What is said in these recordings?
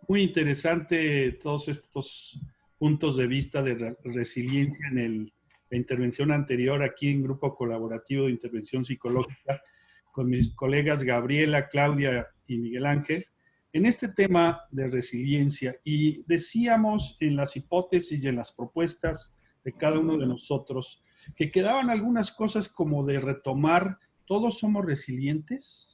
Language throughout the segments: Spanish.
Muy interesante todos estos puntos de vista de resiliencia en la intervención anterior aquí en Grupo Colaborativo de Intervención Psicológica con mis colegas Gabriela, Claudia y Miguel Ángel en este tema de resiliencia. Y decíamos en las hipótesis y en las propuestas de cada uno de nosotros que quedaban algunas cosas como de retomar, todos somos resilientes.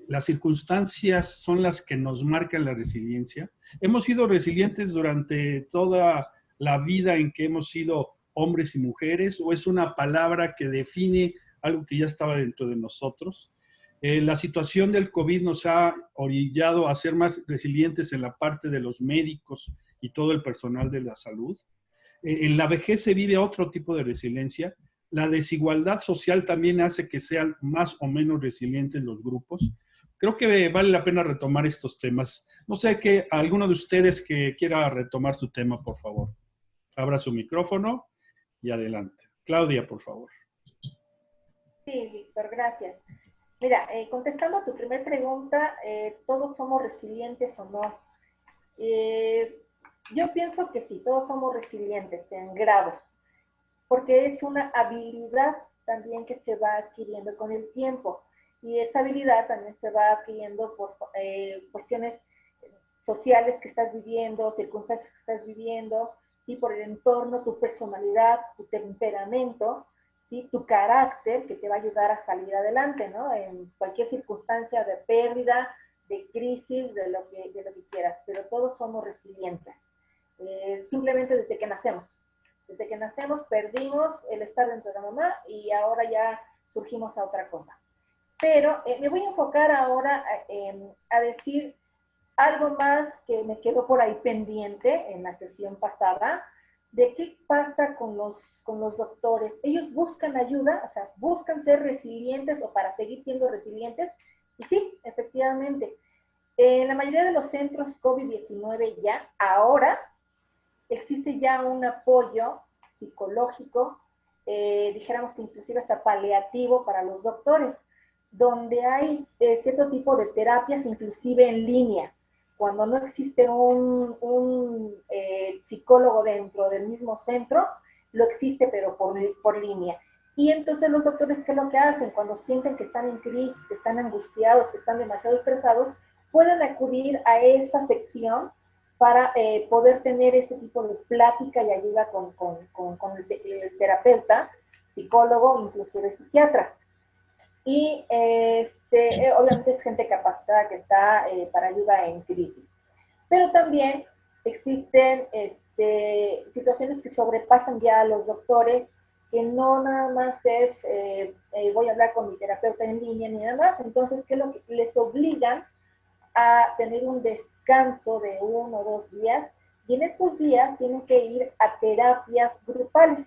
Las circunstancias son las que nos marcan la resiliencia. Hemos sido resilientes durante toda la vida en que hemos sido hombres y mujeres, o es una palabra que define algo que ya estaba dentro de nosotros. La situación del COVID nos ha orillado a ser más resilientes en la parte de los médicos y todo el personal de la salud. En la vejez se vive otro tipo de resiliencia. La desigualdad social también hace que sean más o menos resilientes los grupos. Creo que vale la pena retomar estos temas. No sé que alguno de ustedes que quiera retomar su tema, por favor. Abra su micrófono y adelante. Claudia, por favor. Sí, Víctor, gracias. Mira, contestando a tu primera pregunta, ¿todos somos resilientes o no? Yo pienso que sí, todos somos resilientes en grados, porque es una habilidad también que se va adquiriendo con el tiempo. Y esa habilidad también se va adquiriendo por cuestiones sociales que estás viviendo, circunstancias que estás viviendo, ¿sí? Por el entorno, tu personalidad, tu temperamento, ¿sí? Tu carácter que te va a ayudar a salir adelante, ¿no? En cualquier circunstancia de pérdida, de crisis, de lo que quieras, pero todos somos resilientes. Simplemente desde que nacemos. Desde que nacemos perdimos el estar dentro de la mamá y ahora ya surgimos a otra cosa. Pero me voy a enfocar ahora a decir algo más que me quedó por ahí pendiente en la sesión pasada, de qué pasa con los doctores. Ellos buscan ayuda, o sea, buscan ser resilientes o para seguir siendo resilientes. Y sí, efectivamente, en la mayoría de los centros COVID-19 ya, ahora, existe ya un apoyo psicológico, dijéramos inclusive hasta paliativo para los doctores, donde hay cierto tipo de terapias inclusive en línea, cuando no existe un psicólogo dentro del mismo centro, lo existe pero por línea. Y entonces los doctores, ¿qué es lo que hacen? Cuando sienten que están en crisis, que están angustiados, que están demasiado estresados, pueden acudir a esa sección para poder tener ese tipo de plática y ayuda con el terapeuta, psicólogo, inclusive psiquiatra. Y obviamente es gente capacitada que está para ayuda en crisis. Pero también existen situaciones que sobrepasan ya a los doctores, que no nada más es voy a hablar con mi terapeuta en línea ni nada más, entonces que lo que les obligan a tener un descanso de 1 o 2 días, y en esos días tienen que ir a terapias grupales,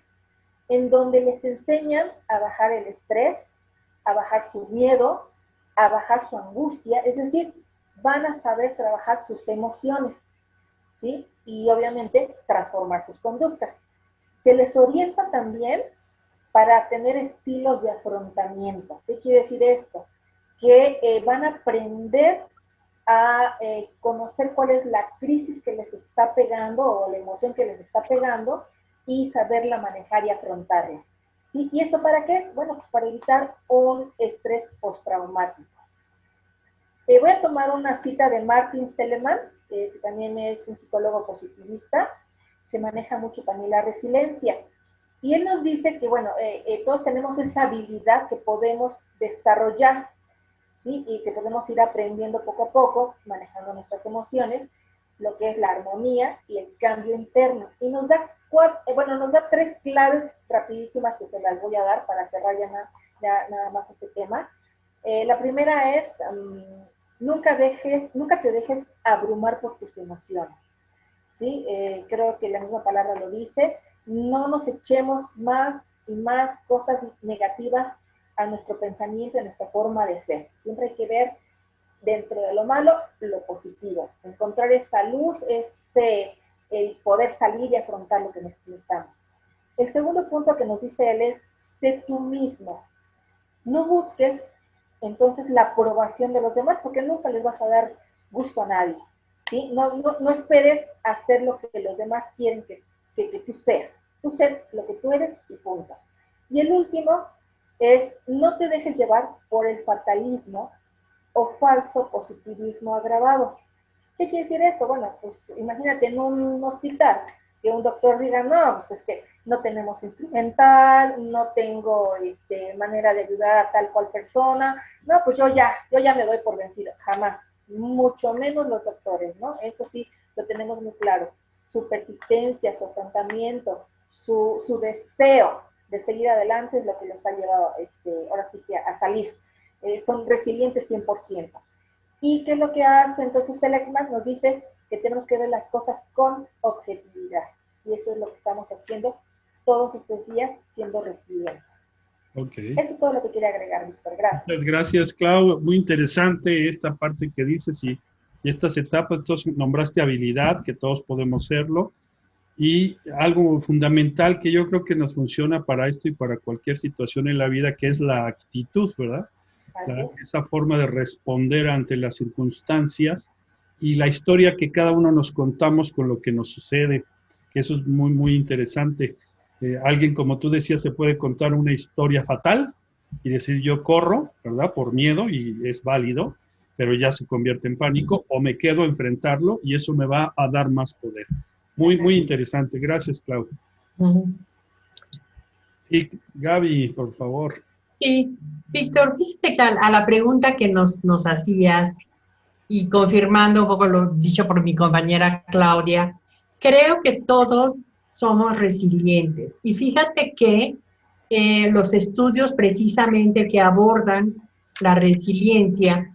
en donde les enseñan a bajar el estrés, a bajar su miedo, a bajar su angustia, es decir, van a saber trabajar sus emociones, ¿sí? Y obviamente transformar sus conductas. Se les orienta también para tener estilos de afrontamiento. ¿Qué quiere decir esto? Que van a aprender a conocer cuál es la crisis que les está pegando o la emoción que les está pegando y saberla manejar y afrontarla. ¿Sí? ¿Y esto para qué? Bueno, pues para evitar un estrés postraumático. Voy a tomar una cita de Martin Seligman, que también es un psicólogo positivista, que maneja mucho también la resiliencia. Y él nos dice que, bueno, todos tenemos esa habilidad que podemos desarrollar, ¿sí? Y que podemos ir aprendiendo poco a poco, manejando nuestras emociones, lo que es la armonía y el cambio interno. Y nos da, nos da 3 claves rapidísimas que te las voy a dar para cerrar ya nada más este tema. La primera es, nunca te dejes abrumar por tus emociones, ¿sí? Creo que la misma palabra lo dice, no nos echemos más y más cosas negativas a nuestro pensamiento, a nuestra forma de ser. Siempre hay que ver dentro de lo malo lo positivo, encontrar esa luz, el poder salir y afrontar lo que necesitamos. El segundo punto que nos dice él es, sé tú mismo. No busques entonces la aprobación de los demás porque nunca les vas a dar gusto a nadie. ¿sí? No esperes hacer lo que los demás quieren que tú seas. Tú sé lo que tú eres y punto. Y el último es no te dejes llevar por el fatalismo o falso positivismo agravado. ¿Qué quiere decir esto? Bueno, pues imagínate en un hospital que un doctor diga, no, pues es que no tenemos instrumental, no tengo manera de ayudar a tal cual persona, no, pues yo ya me doy por vencido, jamás, mucho menos los doctores, ¿no? Eso sí, lo tenemos muy claro. Su persistencia, su afrontamiento, su deseo de seguir adelante es lo que los ha llevado, ahora sí que a salir. Son resilientes 100%. ¿Y qué es lo que hace entonces Seligman? Nos dice que tenemos que ver las cosas con objetividad. Y eso es lo que estamos haciendo todos estos días, siendo resilientes. Okay. Eso es todo lo que quería agregar, Víctor. Gracias. Muchas gracias, Clau. Muy interesante esta parte que dices y estas etapas. Entonces, nombraste habilidad, que todos podemos serlo. Y algo fundamental que yo creo que nos funciona para esto y para cualquier situación en la vida, que es la actitud, ¿verdad? Esa forma de responder ante las circunstancias y la historia que cada uno nos contamos con lo que nos sucede, que eso es muy, muy interesante. Alguien, como tú decías, se puede contar una historia fatal y decir yo corro, ¿verdad? Por miedo, y es válido, pero ya se convierte en pánico, o me quedo a enfrentarlo y eso me va a dar más poder. Muy, muy interesante. Gracias, Clau. Y Gaby, por favor. Sí, Víctor, fíjate que a la pregunta que nos hacías, y confirmando un poco lo dicho por mi compañera Claudia, creo que todos somos resilientes. Y fíjate que los estudios precisamente que abordan la resiliencia,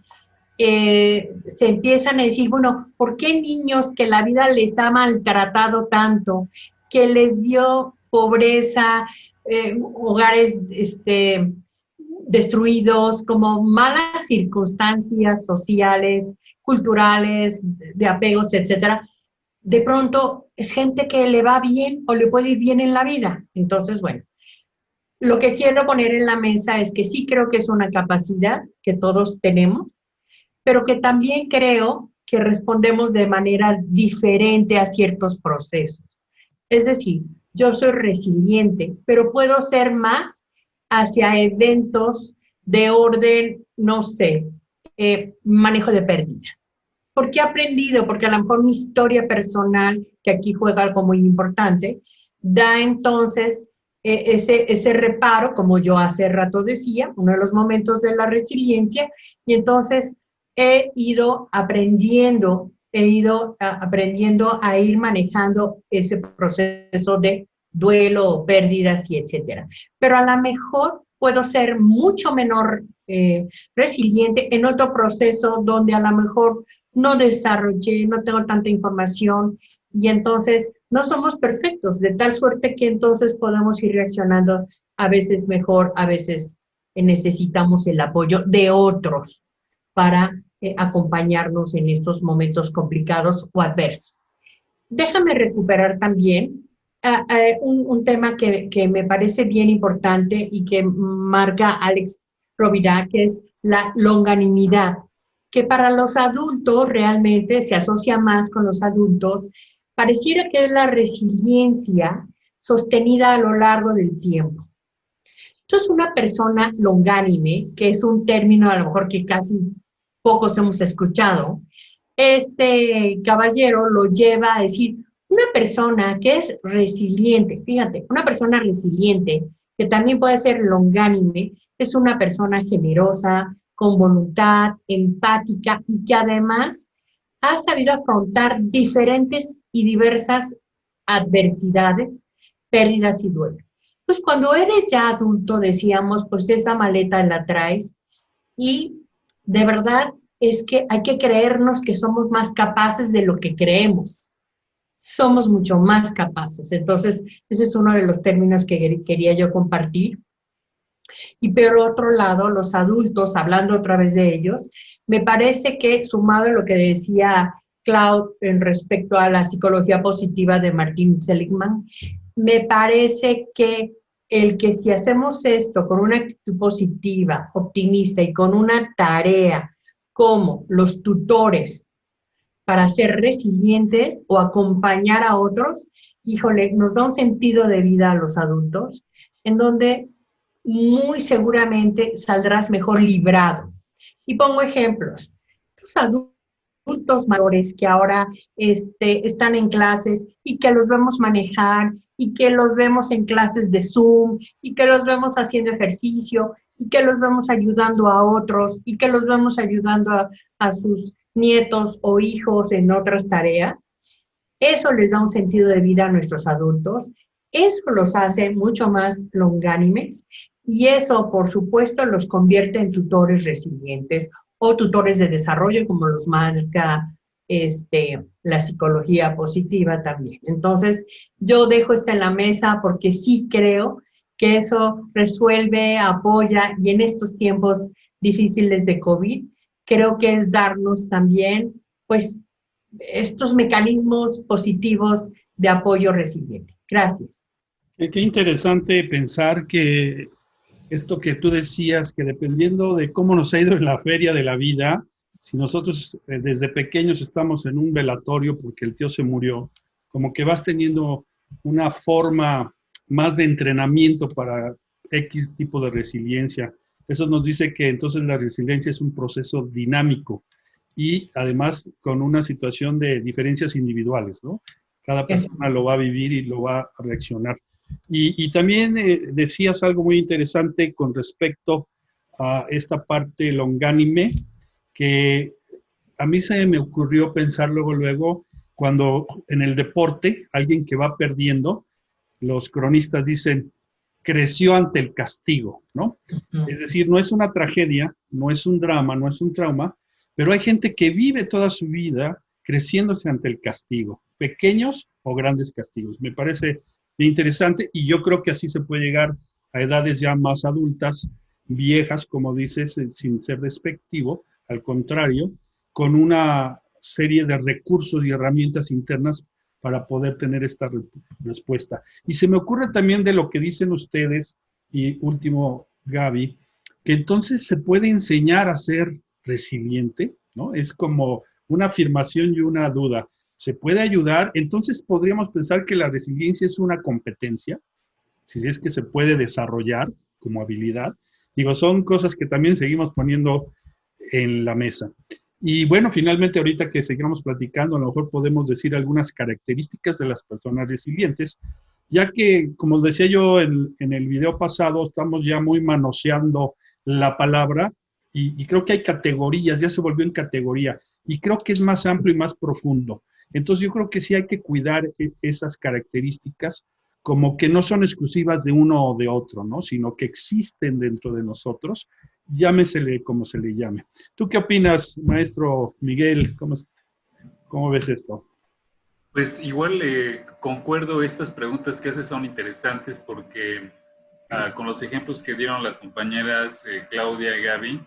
se empiezan a decir, bueno, ¿por qué niños que la vida les ha maltratado tanto, que les dio pobreza, hogares destruidos, como malas circunstancias sociales, culturales, de apegos, etcétera, de pronto es gente que le va bien o le puede ir bien en la vida? Entonces, bueno, lo que quiero poner en la mesa es que sí creo que es una capacidad que todos tenemos, pero que también creo que respondemos de manera diferente a ciertos procesos. Es decir, yo soy resiliente, pero puedo ser más hacia eventos de orden, no sé, manejo de pérdidas. ¿Por qué he aprendido? Porque a lo mejor mi historia personal, que aquí juega algo muy importante, da entonces ese reparo, como yo hace rato decía, uno de los momentos de la resiliencia, y entonces he ido aprendiendo a ir manejando ese proceso de duelo, pérdidas y etcétera. Pero a lo mejor puedo ser mucho menor resiliente en otro proceso donde a lo mejor no desarrollé, no tengo tanta información y entonces no somos perfectos, de tal suerte que entonces podemos ir reaccionando a veces mejor, a veces necesitamos el apoyo de otros para acompañarnos en estos momentos complicados o adversos. Déjame recuperar también un tema que me parece bien importante y que marca Alex Rovira, que es la longanimidad, que para los adultos realmente se asocia más con los adultos, pareciera que es la resiliencia sostenida a lo largo del tiempo. Entonces, una persona longánime, que es un término a lo mejor que casi pocos hemos escuchado, este caballero lo lleva a decir, una persona que es resiliente, fíjate, una persona resiliente, que también puede ser longánime, es una persona generosa, con voluntad, empática y que además ha sabido afrontar diferentes y diversas adversidades, pérdidas y duelo. Pues cuando eres ya adulto, decíamos, pues esa maleta la traes y de verdad es que hay que creernos que somos más capaces de lo que creemos. Somos mucho más capaces. Entonces, ese es uno de los términos que quería yo compartir. Y por otro lado, los adultos, hablando otra vez de ellos, me parece que sumado a lo que decía Claude en respecto a la psicología positiva de Martin Seligman, me parece que el que si hacemos esto con una actitud positiva, optimista y con una tarea como los tutores para ser resilientes o acompañar a otros, híjole, nos da un sentido de vida a los adultos, en donde muy seguramente saldrás mejor librado. Y pongo ejemplos. Tus adultos mayores que ahora están en clases y que los vemos manejar y que los vemos en clases de Zoom y que los vemos haciendo ejercicio y que los vemos ayudando a otros y que los vemos ayudando a sus nietos o hijos en otras tareas. Eso les da un sentido de vida a nuestros adultos. Eso los hace mucho más longánimes y eso, por supuesto, los convierte en tutores resilientes o tutores de desarrollo, como los marca la psicología positiva también. Entonces, yo dejo esto en la mesa porque sí creo que eso resuelve, apoya, y en estos tiempos difíciles de COVID, creo que es darnos también, pues, estos mecanismos positivos de apoyo resiliente. Gracias. Qué interesante pensar que esto que tú decías, que dependiendo de cómo nos ha ido en la feria de la vida, si nosotros desde pequeños estamos en un velatorio porque el tío se murió, como que vas teniendo una forma más de entrenamiento para X tipo de resiliencia. Eso nos dice que entonces la resiliencia es un proceso dinámico y además con una situación de diferencias individuales, ¿no? Cada persona lo va a vivir y lo va a reaccionar. Y también decías algo muy interesante con respecto a esta parte longánime, que a mí se me ocurrió pensar luego, cuando en el deporte, alguien que va perdiendo, los cronistas dicen, creció ante el castigo, ¿no? Es decir, no es una tragedia, no es un drama, no es un trauma, pero hay gente que vive toda su vida creciéndose ante el castigo, pequeños o grandes castigos. Me parece interesante y yo creo que así se puede llegar a edades ya más adultas, viejas, como dices, sin ser despectivo, al contrario, con una serie de recursos y herramientas internas para poder tener esta respuesta. Y se me ocurre también de lo que dicen ustedes, y último, Gaby, que entonces se puede enseñar a ser resiliente, ¿no? Es como una afirmación y una duda. ¿Se puede ayudar? Entonces podríamos pensar que la resiliencia es una competencia, si es que se puede desarrollar como habilidad. Digo, son cosas que también seguimos poniendo en la mesa. Y bueno, finalmente ahorita que sigamos platicando, a lo mejor podemos decir algunas características de las personas resilientes, ya que, como decía yo en el video pasado, estamos ya muy manoseando la palabra y creo que hay categorías, ya se volvió en categoría, y creo que es más amplio y más profundo. Entonces yo creo que sí hay que cuidar esas características como que no son exclusivas de uno o de otro, ¿no? Sino que existen dentro de nosotros, llámesele como se le llame. ¿Tú qué opinas, maestro Miguel? ¿Cómo ves esto? Pues igual concuerdo, estas preguntas que haces son interesantes porque con los ejemplos que dieron las compañeras Claudia y Gaby,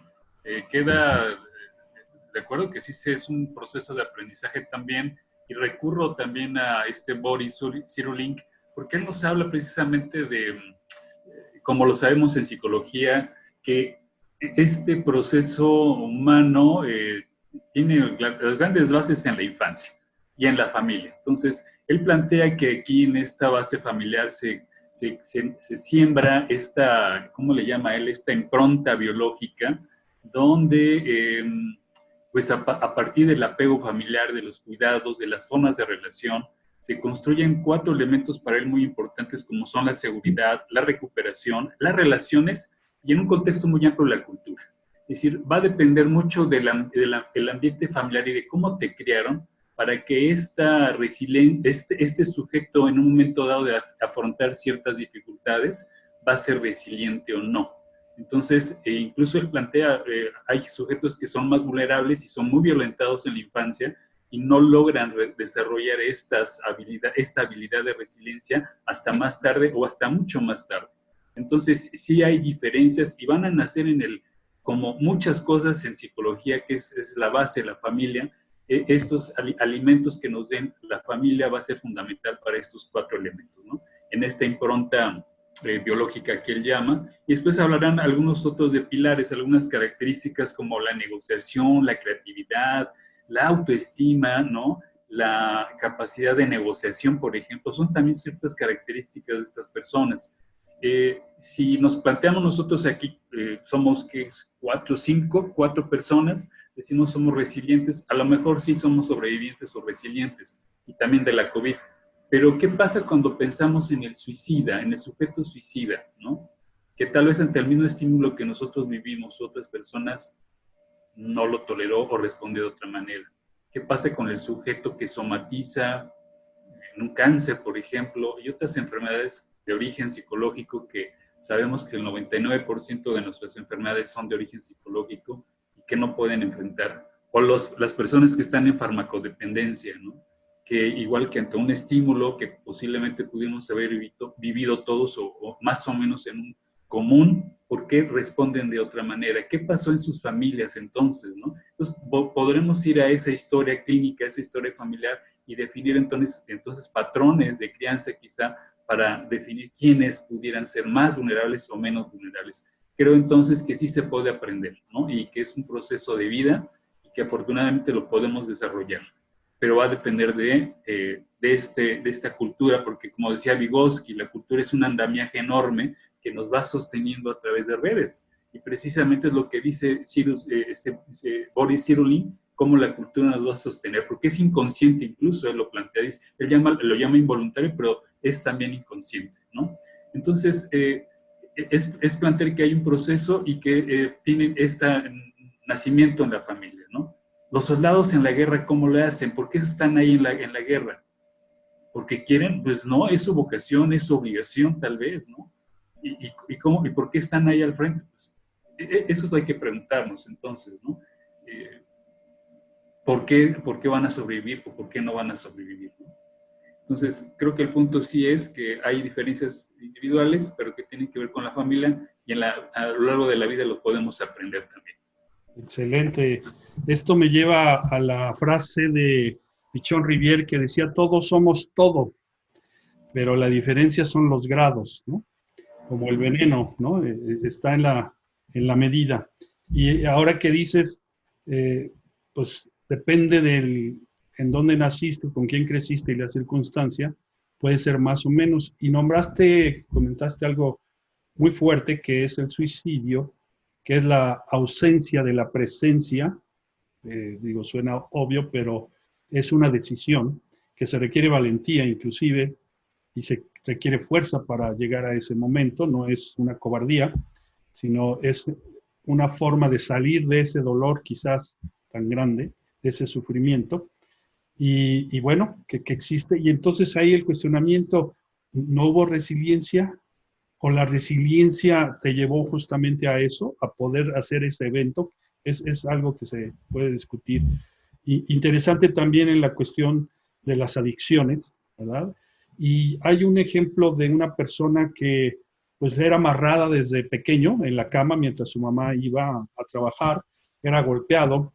queda de acuerdo que sí es un proceso de aprendizaje también, y recurro también a Boris Cyrulnik, porque él nos habla precisamente de, como lo sabemos en psicología, que este proceso humano tiene las grandes bases en la infancia y en la familia. Entonces, él plantea que aquí en esta base familiar se siembra esta, ¿cómo le llama él? Esta impronta biológica, donde pues a partir del apego familiar, de los cuidados, de las formas de relación, se construyen 4 elementos para él muy importantes, como son la seguridad, la recuperación, las relaciones y en un contexto muy amplio la cultura. Es decir, va a depender mucho del ambiente familiar y de cómo te criaron para que este sujeto en un momento dado de afrontar ciertas dificultades va a ser resiliente o no. Entonces, incluso él plantea, hay sujetos que son más vulnerables y son muy violentados en la infancia y no logran desarrollar esta habilidad de resiliencia hasta más tarde o hasta mucho más tarde. Entonces, sí hay diferencias y van a nacer como muchas cosas en psicología, que es la base de la familia. Estos alimentos que nos den la familia va a ser fundamental para estos 4 elementos, ¿no? En esta impronta biológica que él llama, y después hablarán algunos otros de pilares, algunas características como la negociación, la creatividad, la autoestima, ¿no? La capacidad de negociación, por ejemplo, son también ciertas características de estas personas. Si nos planteamos nosotros aquí, somos ¿qué? 4 personas, decimos somos resilientes, a lo mejor sí somos sobrevivientes o resilientes, y también de la COVID. Pero ¿qué pasa cuando pensamos en el suicida, en el sujeto suicida, ¿no? Que tal vez ante el mismo estímulo que nosotros vivimos, otras personas no lo toleró o respondió de otra manera. ¿Qué pasa con el sujeto que somatiza en un cáncer, por ejemplo, y otras enfermedades de origen psicológico que sabemos que el 99% de nuestras enfermedades son de origen psicológico y que no pueden enfrentar? O las personas que están en farmacodependencia, ¿no? Que igual que ante un estímulo que posiblemente pudimos haber vivido todos o más o menos en un común, ¿por qué responden de otra manera? ¿Qué pasó en sus familias entonces, no? Entonces, podremos ir a esa historia clínica, a esa historia familiar y definir entonces patrones de crianza quizá para definir quiénes pudieran ser más vulnerables o menos vulnerables. Creo entonces que sí se puede aprender, ¿no? Y que es un proceso de vida y que afortunadamente lo podemos desarrollar, pero va a depender de esta cultura, porque como decía Vygotsky, la cultura es un andamiaje enorme que nos va sosteniendo a través de redes. Y precisamente es lo que dice Boris Cyrulnik, cómo la cultura nos va a sostener, porque es inconsciente incluso, él lo plantea, él lo llama involuntario, pero es también inconsciente, ¿no? Entonces, es plantear que hay un proceso y que tienen este nacimiento en la familia, ¿no? Los soldados en la guerra, ¿cómo le hacen? ¿Por qué están ahí en la guerra? ¿Porque quieren? Pues no, es su vocación, es su obligación tal vez, ¿no? ¿Y por qué están ahí al frente? Pues, eso es lo que hay que preguntarnos entonces, ¿no? ¿Por qué van a sobrevivir o por qué no van a sobrevivir, ¿no? Entonces, creo que el punto sí es que hay diferencias individuales, pero que tienen que ver con la familia y a lo largo de la vida lo podemos aprender también. Excelente. Esto me lleva a la frase de Pichon Rivière que decía, todos somos todo, pero la diferencia son los grados, ¿no? Como el veneno, ¿no? Está en la medida. Y ahora que dices, pues depende en dónde naciste, con quién creciste y la circunstancia, puede ser más o menos. Y comentaste algo muy fuerte, que es el suicidio, que es la ausencia de la presencia, digo, suena obvio, pero es una decisión que se requiere valentía inclusive, y se requiere fuerza para llegar a ese momento, no es una cobardía, sino es una forma de salir de ese dolor quizás tan grande, de ese sufrimiento, y bueno, que existe. Y entonces ahí el cuestionamiento, ¿no hubo resiliencia? ¿O la resiliencia te llevó justamente a eso, a poder hacer ese evento? Es algo que se puede discutir. Y interesante también en la cuestión de las adicciones, ¿verdad? Y hay un ejemplo de una persona que pues era amarrada desde pequeño en la cama mientras su mamá iba a trabajar, era golpeado,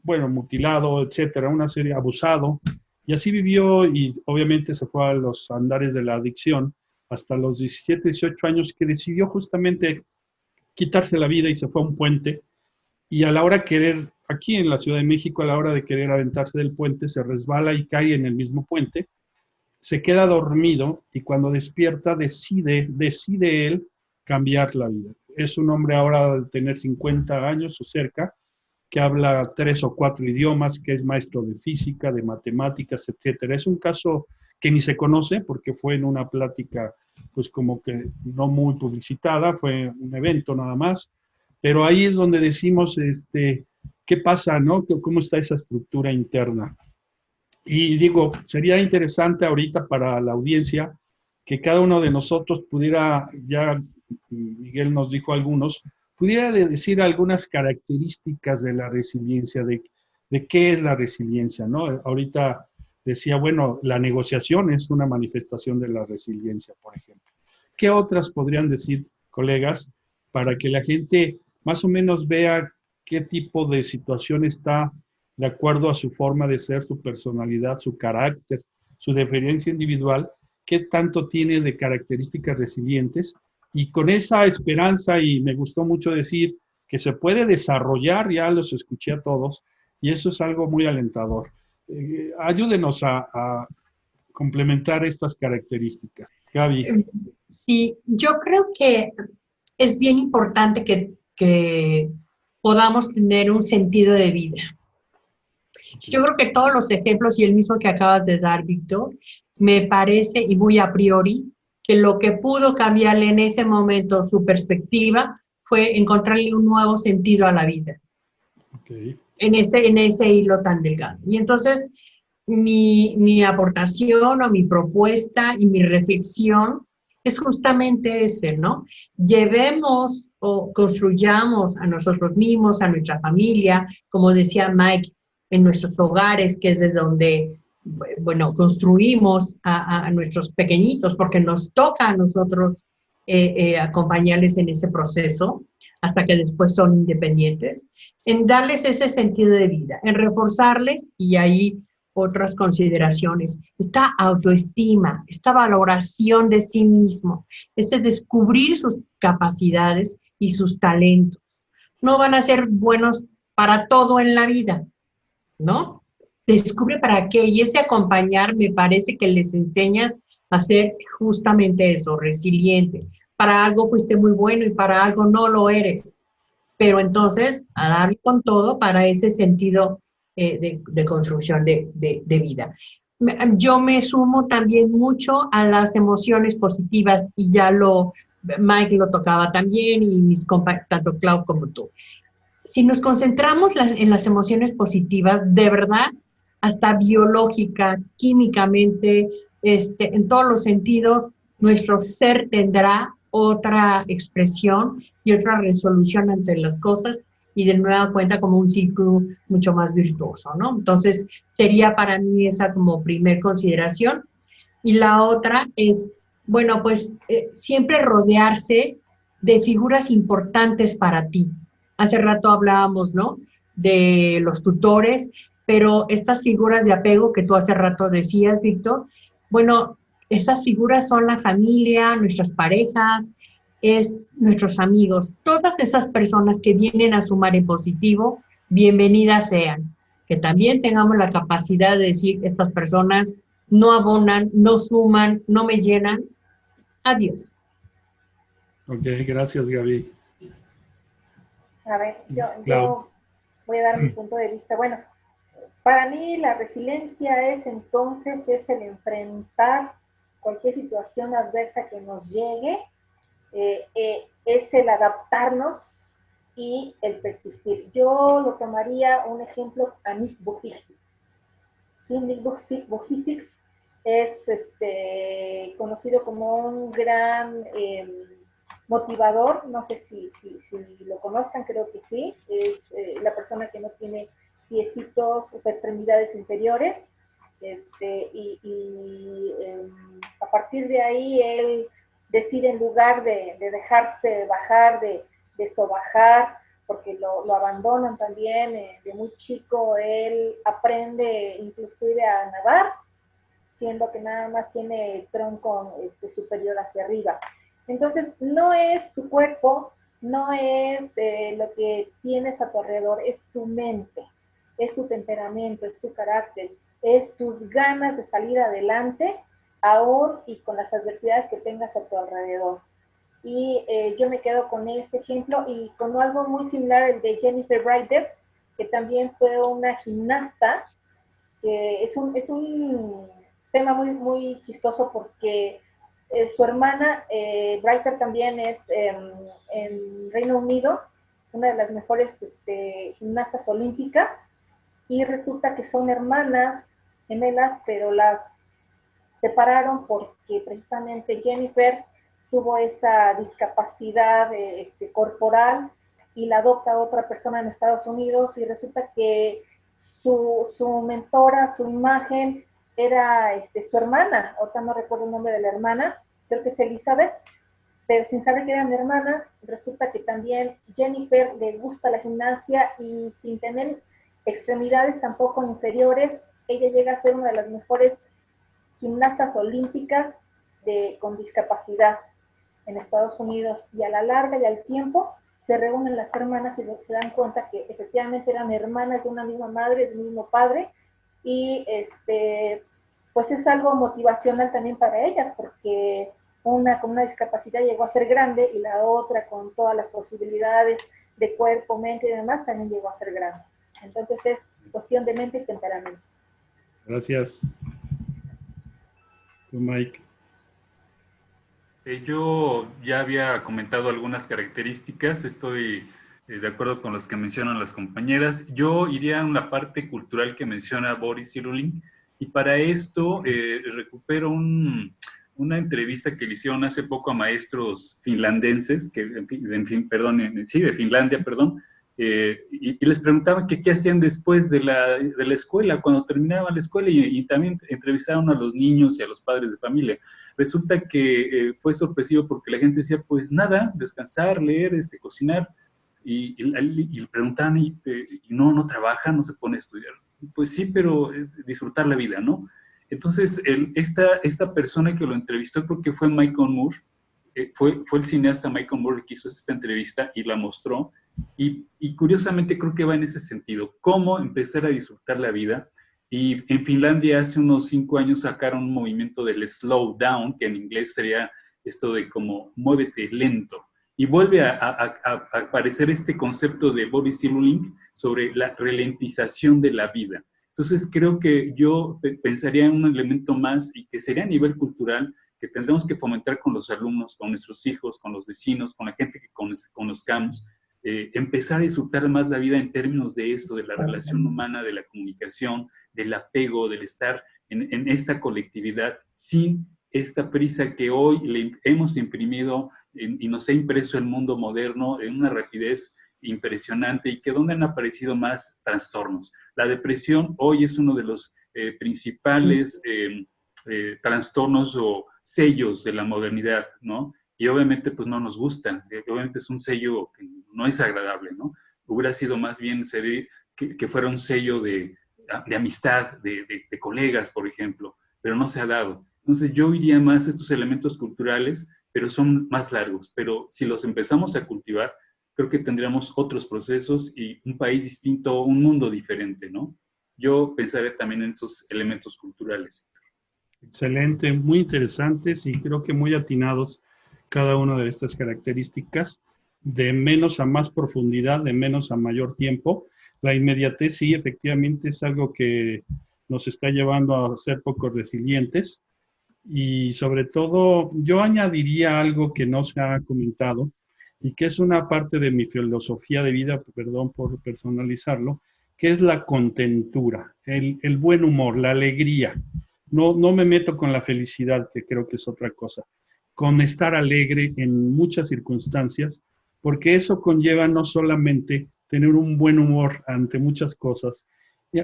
bueno, mutilado, etcétera, una serie, abusado, y así vivió y obviamente se fue a los andares de la adicción hasta los 17, 18 años, que decidió justamente quitarse la vida y se fue a un puente, y a la hora de querer, aquí en la Ciudad de México, a la hora de querer aventarse del puente, se resbala y cae en el mismo puente, se queda dormido y cuando despierta decide él cambiar la vida. Es un hombre ahora de tener 50 años o cerca, que habla 3 o 4 idiomas, que es maestro de física, de matemáticas, etcétera. Es un caso que ni se conoce porque fue en una plática pues como que no muy publicitada, fue un evento nada más, pero ahí es donde decimos qué pasa, ¿no? ¿Cómo está esa estructura interna? Y digo, sería interesante ahorita para la audiencia que cada uno de nosotros pudiera, ya Miguel nos dijo algunos, pudiera decir algunas características de la resiliencia, de qué es la resiliencia, ¿no? Ahorita decía, bueno, la negociación es una manifestación de la resiliencia, por ejemplo. ¿Qué otras podrían decir, colegas, para que la gente más o menos vea qué tipo de situación está de acuerdo a su forma de ser, su personalidad, su carácter, su diferencia individual, qué tanto tiene de características resilientes? Y con esa esperanza, y me gustó mucho decir que se puede desarrollar, ya los escuché a todos, y eso es algo muy alentador. Ayúdenos a complementar estas características. Gaby. Sí, yo creo que es bien importante que podamos tener un sentido de vida. Yo creo que todos los ejemplos y el mismo que acabas de dar, Víctor, me parece, y muy a priori, que lo que pudo cambiarle en ese momento su perspectiva fue encontrarle un nuevo sentido a la vida. Okay. En ese hilo tan delgado. Y entonces, mi aportación o mi propuesta y mi reflexión es justamente ese, ¿no? Llevemos o construyamos a nosotros mismos, a nuestra familia, como decía Mike, en nuestros hogares, que es desde donde, bueno, construimos a nuestros pequeñitos, porque nos toca a nosotros acompañarles en ese proceso, hasta que después son independientes, en darles ese sentido de vida, en reforzarles, y ahí otras consideraciones, esta autoestima, esta valoración de sí mismo, ese descubrir sus capacidades y sus talentos. No van a ser buenos para todo en la vida, ¿no? Descubre para qué, y ese acompañar me parece que les enseñas a ser justamente eso, resiliente. Para algo fuiste muy bueno y para algo no lo eres, pero entonces a darle con todo para ese sentido de construcción de vida. Yo me sumo también mucho a las emociones positivas, y ya Mike lo tocaba también, y mis compañeros, tanto Clau como tú. Si nos concentramos en las emociones positivas, de verdad, hasta biológica, químicamente, en todos los sentidos, nuestro ser tendrá otra expresión y otra resolución ante las cosas, y de nueva cuenta como un ciclo mucho más virtuoso, ¿no? Entonces, sería para mí esa como primer consideración. Y la otra es, bueno, pues siempre rodearse de figuras importantes para ti. Hace rato hablábamos, ¿no?, de los tutores, pero estas figuras de apego que tú hace rato decías, Víctor, bueno, esas figuras son la familia, nuestras parejas, es nuestros amigos, todas esas personas que vienen a sumar en positivo, bienvenidas sean. Que también tengamos la capacidad de decir, estas personas no abonan, no suman, no me llenan, adiós. Ok, gracias, Gaby. A ver, yo voy a dar mi punto de vista. Bueno, para mí la resiliencia es el enfrentar cualquier situación adversa que nos llegue, es el adaptarnos y el persistir. Yo lo tomaría un ejemplo a Nick Vujicic. Sí, Nick Vujicic es conocido como un gran motivador, no sé si lo conozcan, creo que sí, es la persona que no tiene piecitos, o sea, extremidades inferiores, a partir de ahí él decide, en lugar de dejarse bajar, de sobajar, porque lo abandonan también, de muy chico él aprende inclusive a nadar, siendo que nada más tiene el tronco superior hacia arriba. Entonces, no es tu cuerpo, no es lo que tienes a tu alrededor, es tu mente, es tu temperamento, es tu carácter, es tus ganas de salir adelante, aún y con las adversidades que tengas a tu alrededor. Y yo me quedo con ese ejemplo y con algo muy similar, el de Jennifer Ryder, que también fue una gimnasta, que es un tema muy, muy chistoso porque su hermana, Ryder, también es en Reino Unido una de las mejores gimnastas olímpicas, y resulta que son hermanas gemelas, pero las separaron porque precisamente Jennifer tuvo esa discapacidad corporal y la adopta otra persona en Estados Unidos, y resulta que su mentora, su imagen era su hermana. Ahorita no recuerdo el nombre de la hermana, creo que es Elizabeth, pero sin saber que eran hermanas, resulta que también Jennifer le gusta la gimnasia, y sin tener extremidades tampoco inferiores, ella llega a ser una de las mejores gimnastas olímpicas con discapacidad en Estados Unidos, y a la larga y al tiempo se reúnen las hermanas y se dan cuenta que efectivamente eran hermanas de una misma madre, del mismo padre, y pues es algo motivacional también para ellas, porque una con una discapacidad llegó a ser grande y la otra con todas las posibilidades de cuerpo, mente y demás también llegó a ser grande. Entonces es cuestión de mente y temperamento. Gracias. ¿Tú, Mike? Yo ya había comentado algunas características, estoy de acuerdo con las que mencionan las compañeras. Yo iría a una parte cultural que menciona Boris Cyrulnik, y para esto recupero una entrevista que le hicieron hace poco a maestros finlandeses, de Finlandia, perdón, y les preguntaban que qué hacían después de la escuela, cuando terminaban la escuela, y también entrevistaron a los niños y a los padres de familia. Resulta que fue sorpresivo porque la gente decía, pues nada, descansar, leer, cocinar, y le preguntaban, ¿y no trabaja, no se pone a estudiar? Pues sí, pero es disfrutar la vida, ¿no? Entonces, esta persona que lo entrevistó, creo que fue Michael Moore, fue el cineasta Michael Moore que hizo esta entrevista y la mostró, y curiosamente creo que va en ese sentido, cómo empezar a disfrutar la vida. Y en Finlandia hace unos 5 años sacaron un movimiento del slow down, que en inglés sería esto de como muévete lento. Y vuelve a aparecer este concepto de Boris Cyrulnik sobre la ralentización de la vida. Entonces creo que yo pensaría en un elemento más, y que sería a nivel cultural, que tendremos que fomentar con los alumnos, con nuestros hijos, con los vecinos, con la gente que conozcamos, empezar a disfrutar más la vida en términos de esto, de la relación humana, de la comunicación, del apego, del estar en esta colectividad, sin esta prisa que hoy le hemos imprimido y nos ha impreso el mundo moderno en una rapidez impresionante, y que donde han aparecido más trastornos. La depresión hoy es uno de los principales trastornos o sellos de la modernidad, ¿no? Y obviamente pues no nos gusta, obviamente es un sello que no es agradable, ¿no? Hubiera sido más bien que fuera un sello de amistad, de colegas, por ejemplo, pero no se ha dado. Entonces yo iría más a estos elementos culturales, pero son más largos. Pero si los empezamos a cultivar, creo que tendríamos otros procesos y un país distinto, un mundo diferente, ¿no? Yo pensaré también en esos elementos culturales. Excelente, muy interesantes y creo que muy atinados cada una de estas características, de menos a más profundidad, de menos a mayor tiempo. La inmediatez sí, efectivamente es algo que nos está llevando a ser poco resilientes, y sobre todo yo añadiría algo que no se ha comentado y que es una parte de mi filosofía de vida, perdón por personalizarlo, que es la contentura, el buen humor, la alegría. No me meto con la felicidad, que creo que es otra cosa, con estar alegre en muchas circunstancias, porque eso conlleva no solamente tener un buen humor ante muchas cosas,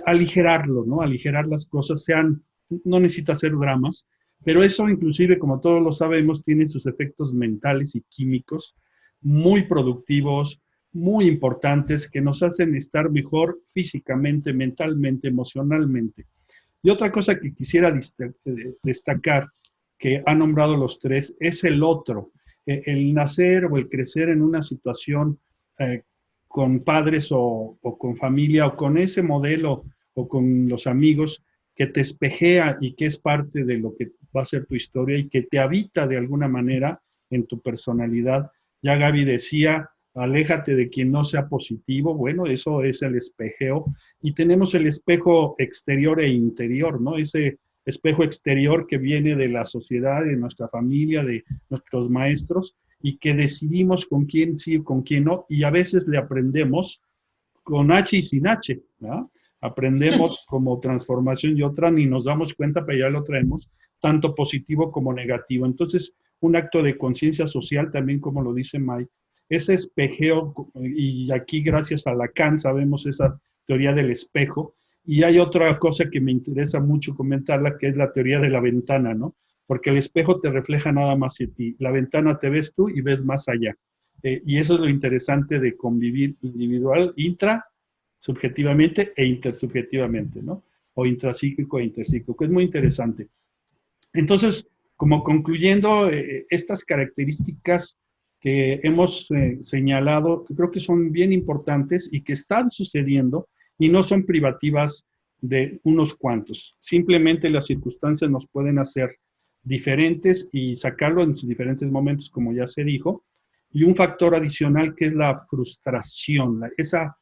aligerarlo, ¿no? Aligerar las cosas, no necesita hacer dramas, pero eso inclusive, como todos lo sabemos, tiene sus efectos mentales y químicos muy productivos, muy importantes, que nos hacen estar mejor físicamente, mentalmente, emocionalmente. Y otra cosa que quisiera destacar, que han nombrado los tres, es el otro. El nacer o el crecer en una situación con padres o con familia o con ese modelo o con los amigos que te espejea y que es parte de lo que va a ser tu historia y que te habita de alguna manera en tu personalidad. Ya Gaby decía, aléjate de quien no sea positivo. Bueno, eso es el espejeo. Y tenemos el espejo exterior e interior, ¿no? Ese espejo exterior que viene de la sociedad, de nuestra familia, de nuestros maestros, y que decidimos con quién sí y con quién no, y a veces le aprendemos con H y sin H, ¿no? Aprendemos como transformación y otra ni nos damos cuenta, pero ya lo traemos, tanto positivo como negativo. Entonces, un acto de conciencia social también, como lo dice Mike, ese espejeo, y aquí gracias a Lacan sabemos esa teoría del espejo, y hay otra cosa que me interesa mucho comentarla, que es la teoría de la ventana, ¿no? Porque el espejo te refleja nada más en ti, la ventana te ves tú y ves más allá. Y eso es lo interesante de convivir individual, subjetivamente e intersubjetivamente, ¿no? O intrapsíquico e interpsíquico, es muy interesante. Entonces, como concluyendo, estas características que hemos señalado, que creo que son bien importantes y que están sucediendo y no son privativas de unos cuantos. Simplemente las circunstancias nos pueden hacer diferentes y sacarlo en sus diferentes momentos, como ya se dijo. Y un factor adicional que es la frustración, esa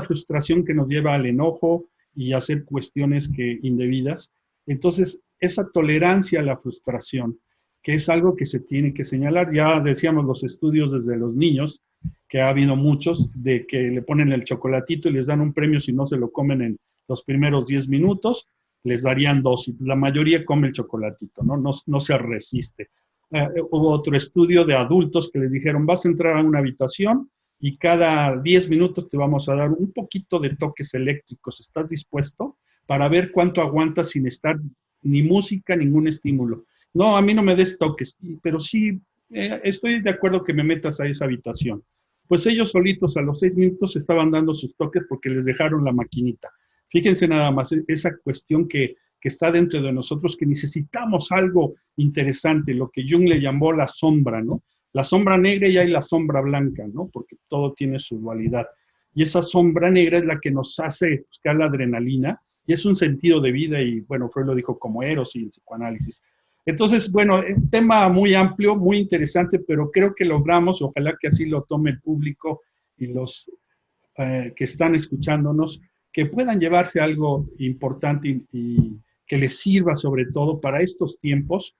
frustración que nos lleva al enojo y a hacer cuestiones indebidas. Entonces, esa tolerancia a la frustración, que es algo que se tiene que señalar. Ya decíamos los estudios desde los niños, que ha habido muchos, de que le ponen el chocolatito y les dan un premio si no se lo comen en los primeros 10 minutos, les darían 2, y la mayoría come el chocolatito, no se resiste. Hubo otro estudio de adultos que les dijeron, vas a entrar a una habitación y cada 10 minutos te vamos a dar un poquito de toques eléctricos, ¿estás dispuesto? Para ver cuánto aguantas sin estar ni música, ningún estímulo. No, a mí no me des toques, pero sí, estoy de acuerdo que me metas a esa habitación. Pues ellos solitos a los 6 minutos estaban dando sus toques porque les dejaron la maquinita. Fíjense nada más, esa cuestión que está dentro de nosotros, que necesitamos algo interesante, lo que Jung le llamó la sombra, ¿no? La sombra negra y hay la sombra blanca, ¿no? Porque todo tiene su dualidad. Y esa sombra negra es la que nos hace buscar la adrenalina, y es un sentido de vida, y bueno, Freud lo dijo como Eros y el psicoanálisis. Entonces, bueno, un tema muy amplio, muy interesante, pero creo que logramos, ojalá que así lo tome el público y los que están escuchándonos, que puedan llevarse algo importante y que les sirva sobre todo para estos tiempos,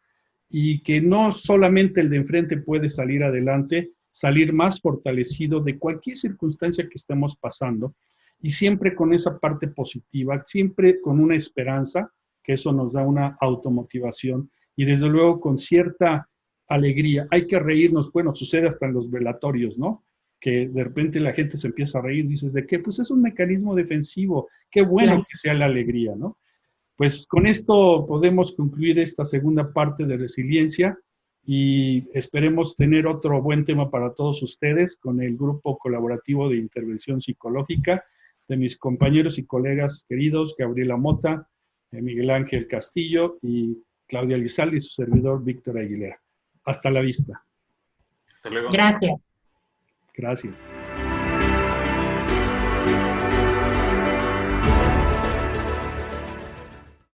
y que no solamente el de enfrente puede salir adelante, salir más fortalecido de cualquier circunstancia que estemos pasando, y siempre con esa parte positiva, siempre con una esperanza, que eso nos da una automotivación, y desde luego con cierta alegría. Hay que reírnos, bueno, sucede hasta en los velatorios, ¿no? Que de repente la gente se empieza a reír, dices, ¿de qué? Pues es un mecanismo defensivo, qué bueno Claro. que sea la alegría, ¿no? Pues con esto podemos concluir esta segunda parte de resiliencia, y esperemos tener otro buen tema para todos ustedes con el grupo colaborativo de intervención psicológica de mis compañeros y colegas queridos, Gabriela Mota, Miguel Ángel Castillo y Claudia Lizalde, y su servidor Víctor Aguilera. Hasta la vista. Hasta luego. Gracias. Gracias.